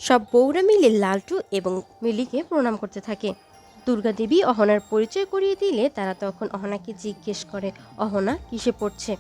সব বউরা মিলে লালটু এবং মিলিকে প্রণাম করতে থাকে। দুর্গা দেবী অহনার পরিচয় করিয়ে দিলে তারা তখন অহনাকে জিজ্ঞেস করে অহনা কিসে পড়ছে।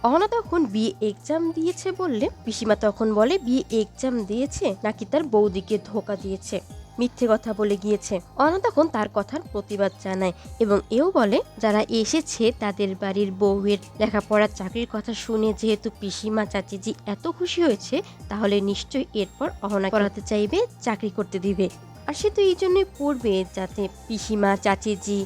অহনা তখন বিয়ে এক্সাম দিয়েছে বললে পিসিমা তখন বলে বিয়ে এক্সাম দিয়েছে নাকি তার বৌদিকে ধোকা দিয়েছে, মিথ্যে কথা বলে গিয়েছে। অহনা তখন তার কথার প্রতিবাদ জানায় এবং এও বলে যারা এসেছে তাদের বাড়ির বউয়ের লেখাপড়ার চাকরির কথা শুনে যেহেতু পিসিমা চাচিজি এত খুশি হয়েছে তাহলে নিশ্চয়ই এরপর অহনা করাতে চাইবে, চাকরি করতে দিবে। আর সে তো এই জন্যই পড়বে যাতে পিসিমা চাচিজি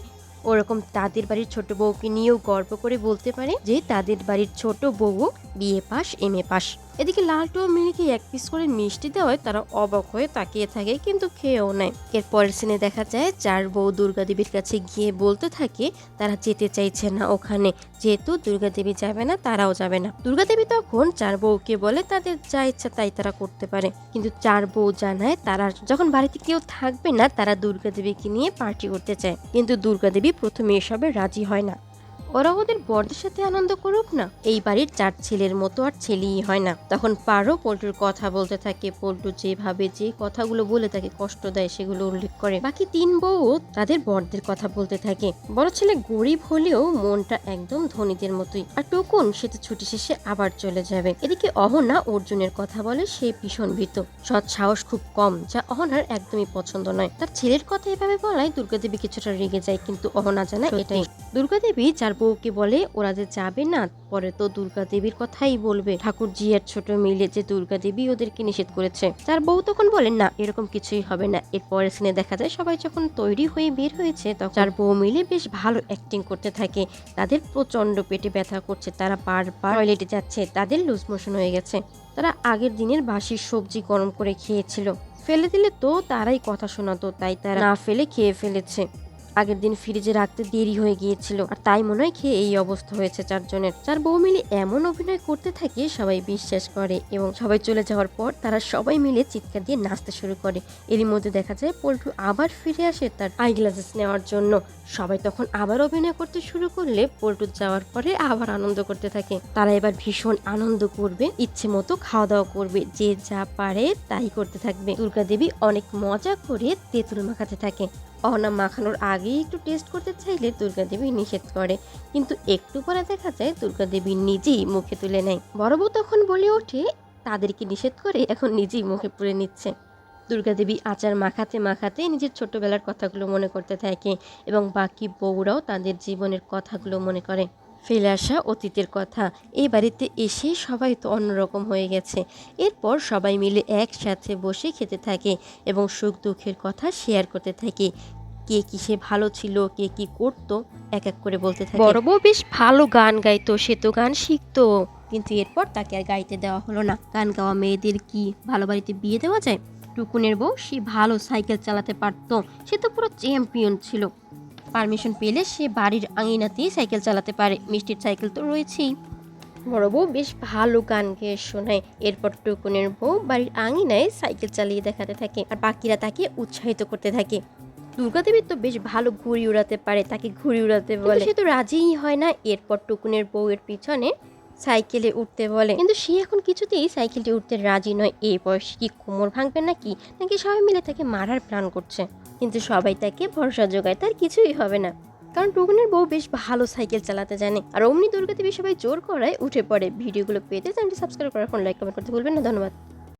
ওরকম তাদের বাড়ির ছোট বউকে নিয়েও গর্ব করে বলতে পারে যে তাদের বাড়ির ছোট বউ বিএ পাস এমএ পাস। এদিকে লালটু ও মিলিকে এক পিস করে মিষ্টি দেওয়ায় তারা অবাক হয়ে তাকিয়ে থাকে কিন্তু খেয়েও নেয়। এর পরের সিনে দেখা যায় চার বউ দুর্গা দেবীর কাছে গিয়ে বলতে থাকে তারা যেতে চাইছে না ওখানে, যেহেতু দুর্গা দেবী যাবে না তারাও যাবে না। দুর্গা দেবী তখন চার বউকে বলে তাদের যা ইচ্ছা তাই তারা করতে পারে, কিন্তু চার বউ জানায় তারা যখন বাড়িতে কেউ থাকবে না তারা দুর্গা দেবীকে নিয়ে পার্টি করতে চায়, কিন্তু দুর্গা দেবী প্রথমে এসবে রাজি হয় না। ওরা ওদের বরদের সাথে আনন্দ করুক না, এই বাড়ির চার ছেলের মতো আর ছেলেই হয় না। তখন পারো পল্টুর কথা বলতে থাকে, পল্টু যেভাবে যে কথাগুলো বলে তাকে কষ্ট দেয় সেগুলো উল্লেখ করে। বাকি তিন বউ তাদের বরদের কথা বলতে থাকে। বড় ছেলে গরিব হলেও মনটা একদম ধনীদের মতোই, আর টুকুন সে তো ছুটি শেষে আবার চলে যাবে। এদিকে অহনা অর্জুনের কথা বলে, সে ভীষণ ভীত, সৎ সাহস খুব কম, যা অহনার একদমই পছন্দ নয়। তার ছেলের কথা এভাবে বলায় দুর্গা দেবী কিছুটা রেগে যায়, কিন্তু অহনা জানায় এটাই। দুর্গা দেবী চার বউকে বলে ওরা যে যাবে না পরে তো দুর্গা দেবীর কথাই বলবে ঠাকুরজি আর ছোট মিলে যে দুর্গা দেবী ওদেরকে নিষেধ করেছে। চার বউ তখন বলে না এরকম কিছুই হবে না। এরপরে সিনে দেখা যায় সবাই যখন তৈরি হয়ে বের হয়েছে তখন চার বউ মিলে বেশ ভালো অ্যাক্টিং করতে থাকে। তাদের প্রচন্ড পেটে ব্যথা করছে, তারা বারবার টয়লেটে যাচ্ছে, তাদের লুজ মোশন হয়ে গেছে। তারা আগের দিনের বাসি সবজি গরম করে খেয়েছিল, ফেলে দিলে তো তারাই কথা শোনাতো, তাই তারা না ফেলে খেয়ে ফেলেছে। আগের দিন ফ্রিজে রাখতে দেরি হয়ে গিয়েছিল আর তাই মনে হয় খেয়ে এই অবস্থা হয়েছে চারজনের। চার বউ মিলে এমন অভিনয় করতে থাকে সবাই বিশ্বাস করে এবং সবাই চলে যাওয়ার পর তারা সবাই মিলে চিৎকার দিয়ে নাচতে শুরু করে। এরই মধ্যে দেখা যায় পল্টু আবার ফিরে আসে তার আই গ্লাসেস নেওয়ার জন্য। সবাই তখন আবার অভিনয় করতে শুরু করলে পল্টু যাওয়ার পরে আবার আনন্দ করতে থাকে। তারা এবার ভীষণ আনন্দ করবে, ইচ্ছে মতো খাওয়া দাওয়া করবে, যে যা পারে তাই করতে থাকবে। দুর্গা দেবী অনেক মজা করে তেঁতুল মাখাতে থাকে। অহনা মাখানোর আগেই একটু টেস্ট করতে চাইলে দুর্গা দেবী নিষেধ করে, কিন্তু একটু পরে দেখা যায় দুর্গা দেবী নিজেই মুখে তুলে নেয়। বড় বউ তখন বলে ওঠে তাদেরকে নিষেধ করে এখন নিজেই মুখে পুরে নিচ্ছে। দুর্গা দেবী আচার মাখাতে মাখাতে নিজের ছোটবেলার কথাগুলো মনে করতে থাকে এবং বাকি বউরাও তাদের জীবনের কথাগুলো মনে করে, ফেলে আসা অতীতের কথা। এই বাড়িতে এসে সবাই তো অন্যরকম হয়ে গেছে। এরপর সবাই মিলে একসাথে বসে খেতে থাকে এবং সুখ দুঃখের কথা শেয়ার করতে থাকে। কে কিসে ভালো ছিল, কে কি করতো এক এক করে বলতে থাকে। বড় বউ বেশ ভালো গান গাইতো, সে তো গান শিখতো, কিন্তু এরপর তাকে আর গাইতে দেওয়া হলো না। গান গাওয়া মেয়েদের কি ভালো বাড়িতে বিয়ে দেওয়া যায়? টুকুনের বউ সে ভালো সাইকেল চালাতে পারতো, সে তো পুরো চ্যাম্পিয়ন ছিল, পারমিশন পেলে সে বাড়ির আঙিনাতেই সাইকেল চালাতে পারে, মিষ্টির সাইকেল তো রয়েছেই। বড় বউ বেশ ভালো গান গেয়ে শোনায়। এরপর টুকুনের বউ বাড়ির আঙিনায় সাইকেল চালিয়ে দেখাতে থাকে আর বাকিরা তাকে উৎসাহিত করতে থাকে। দুর্গা দেবী তো বেশ ভালো ঘুড়ি উড়াতে পারে, তাকে ঘুড়ি উড়াতে বলে, সে তো রাজিই হয় না। এরপর টুকুনের বউয়ের পিছনে সাইকেলে উঠতে বলে, কিন্তু সে এখন কিছুতেই সাইকেলটি উঠতে রাজি নয়। এই বয়সে কি কোমর ভাঙবে নাকি নাকি সবাই মিলে তাকে মারার প্ল্যান করছে, কিন্তু সবাই তাকে ভরসা যোগায় তার কিছুই হবে না, কারণ টুকুনের বউ বেশ ভালো সাইকেল চালাতে জানে। আর অমনি দুর্গা দেবী সবাই জোর করায় উঠে পড়ে। ভিডিওগুলো পেতে চ্যানেলটি সাবস্ক্রাইব করার ফোন লাইক কমেন্ট করতে ভুলবেন না। ধন্যবাদ।